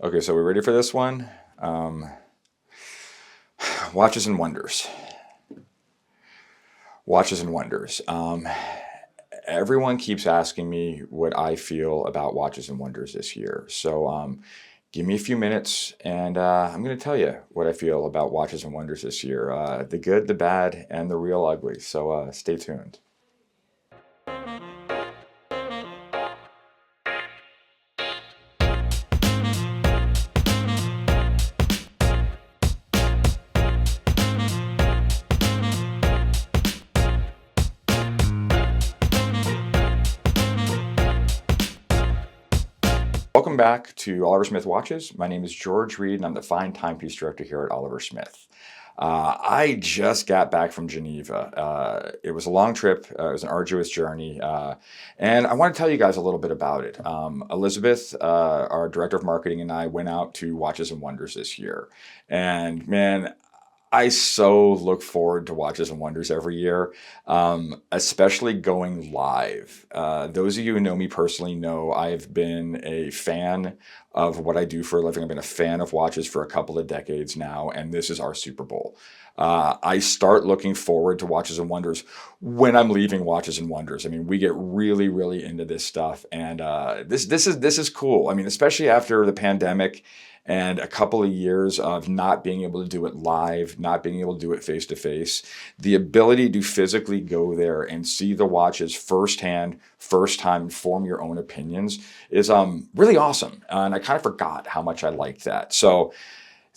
Okay, so we're ready for this one. Watches and wonders. Watches and wonders. Everyone keeps asking me what I feel about watches and wonders this year. So give me a few minutes and I'm going to tell you what I feel about watches and wonders this year. The good, the bad, and the real ugly. So stay tuned. Welcome back to Oliver Smith Watches. My name is George Reid and I'm the Fine Timepiece Director here at Oliver Smith. I just got back from Geneva. It was a long trip. It was an arduous journey. And I want to tell you guys a little bit about it. Elizabeth, our Director of Marketing, and I went out to Watches and Wonders this year. And man, I so look forward to Watches and Wonders every year, especially going live. Those of you who know me personally know I've been a fan of what I do for a living. I've been a fan of watches for a couple of decades now, and this is our Super Bowl. I start looking forward to Watches and Wonders when I'm leaving Watches and Wonders. I mean, we get really, really into this stuff, and this is cool. I mean, especially after the pandemic and a couple of years of not being able to do it live, not being able to do it face to face, the ability to physically go there and see the watches firsthand, first time, form your own opinions is really awesome. And I kind of forgot how much I liked that. So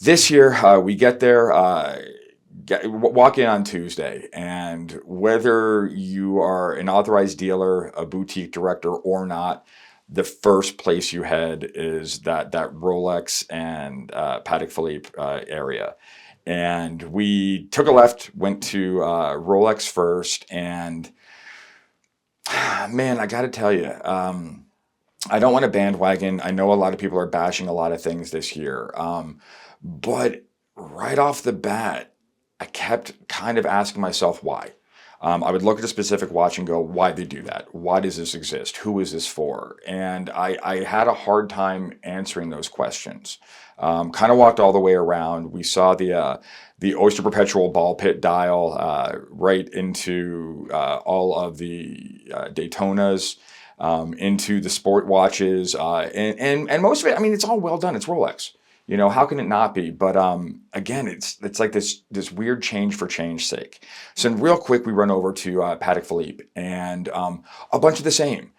this year we get there, walk in on Tuesday, and whether you are an authorized dealer, a boutique director or not, the first place you head is that Rolex and Patek Philippe area. And we took a left, went to Rolex first, and man, I got to tell you, I don't want to bandwagon. I know a lot of people are bashing a lot of things this year, but right off the bat, I kept kind of asking myself why. I would look at a specific watch and go, why did they do that? Why does this exist? Who is this for? And I had a hard time answering those questions. Kind of walked all the way around. We saw the Oyster Perpetual ball pit dial right into all of the Daytonas, into the sport watches, and most of it, I mean, it's all well done. It's Rolex. You know, how can it not be? But again, it's like this weird change for change's sake. So real quick, we run over to Patek Philippe and a bunch of the same.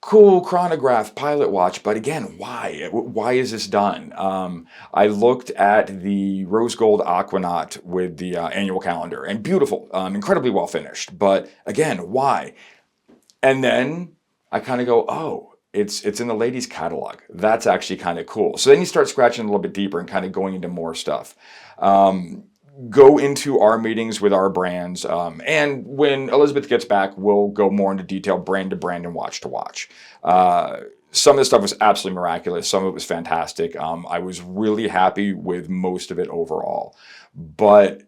Cool chronograph, pilot watch, but again, why? Why is this done? I looked at the rose gold Aquanaut with the annual calendar, and beautiful, incredibly well finished. But again, why? And then I kind of go, oh, it's in the ladies' catalog. That's actually kind of cool. So then you start scratching a little bit deeper and kind of going into more stuff. Go into our meetings with our brands. And when Elizabeth gets back, we'll go more into detail, brand to brand and watch to watch. Some of the stuff was absolutely miraculous. Some of it was fantastic. I was really happy with most of it overall. But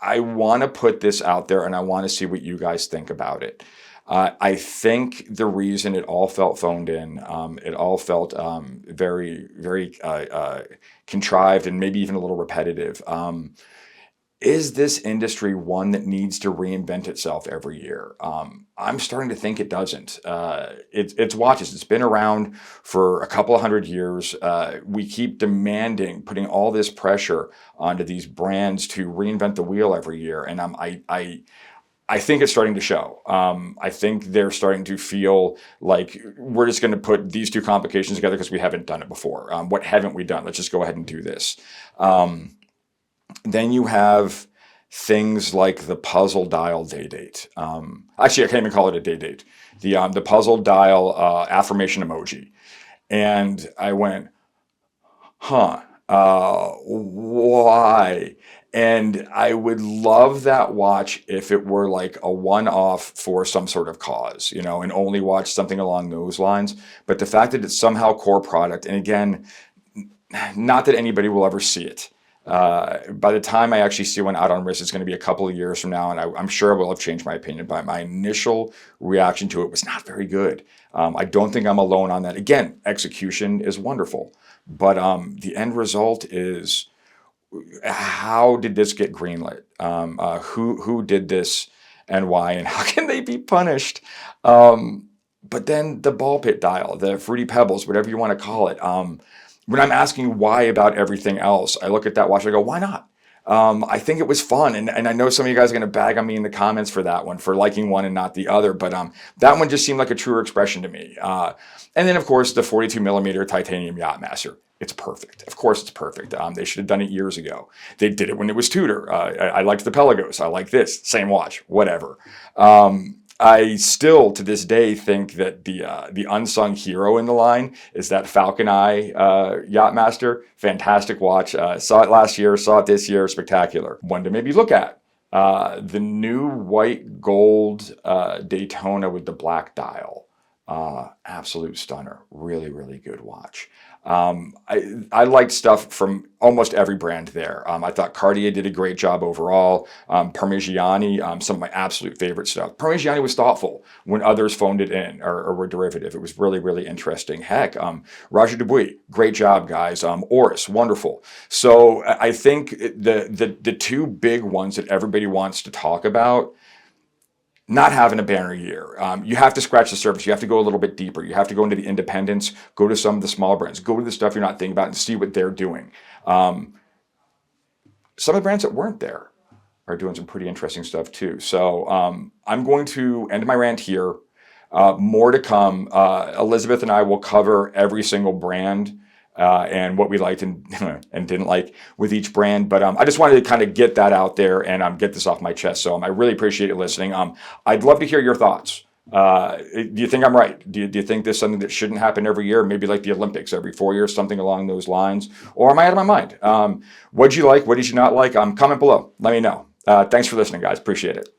I want to put this out there and I want to see what you guys think about it. I think the reason it all felt phoned in, it all felt very, very contrived and maybe even a little repetitive. Is this industry one that needs to reinvent itself every year? I'm starting to think it doesn't. It's watches. It's been around for a couple of hundred years. We keep demanding, putting all this pressure onto these brands to reinvent the wheel every year, and I think it's starting to show. I think they're starting to feel like we're just going to put these two complications together because we haven't done it before. What haven't we done? Let's just go ahead and do this. Then you have things like the Puzzle Dial day date. Actually, I can't even call it a day date. The Puzzle Dial affirmation emoji. And I went, why? And I would love that watch if it were like a one-off for some sort of cause, you know, and only watch something along those lines. But the fact that it's somehow core product, and again, not that anybody will ever see it. By the time I actually see one out on wrist, it's going to be a couple of years from now, and I'm sure I will have changed my opinion. But my initial reaction to it was not very good. I don't think I'm alone on that. Again, execution is wonderful, but the end result is, how did this get greenlit? Who did this and why, and how can they be punished? But then the ball pit dial, the fruity pebbles, whatever you want to call it. When I'm asking why about everything else, I look at that watch and I go, why not? I think it was fun. And I know some of you guys are going to bag on me in the comments for that one, for liking one and not the other. But that one just seemed like a truer expression to me. And then, of course, the 42 millimeter titanium Yachtmaster. It's perfect. Of course, it's perfect. They should have done it years ago. They did it when it was Tudor. I liked the Pelagos. I like this. Same watch. Whatever. I still, to this day, think that the unsung hero in the line is that Falcon Eye Yachtmaster. Fantastic watch. Saw it last year, saw it this year. Spectacular. One to maybe look at. The new white gold Daytona with the black dial. Absolute stunner. Really, really good watch. I liked stuff from almost every brand there. I thought Cartier did a great job overall. Parmigiani, some of my absolute favorite stuff. Parmigiani was thoughtful when others phoned it in or were derivative. It was really, really interesting. Heck, Roger Dubuis, great job, guys. Oris, wonderful. So I think the two big ones that everybody wants to talk about, not having a banner year. You have to scratch the surface. You have to go a little bit deeper. You have to go into the independents, go to some of the small brands, go to the stuff you're not thinking about and see what they're doing. Some of the brands that weren't there are doing some pretty interesting stuff too. So I'm going to end my rant here. More to come. Elizabeth and I will cover every single brand and what we liked and didn't like with each brand. But I just wanted to kind of get that out there and get this off my chest. So I really appreciate you listening. I'd love to hear your thoughts. Do you think I'm right? Do you think this is something that shouldn't happen every year? Maybe like the Olympics every 4 years, something along those lines? Or am I out of my mind? What'd you like? What did you not like? Comment below. Let me know. Thanks for listening, guys. Appreciate it.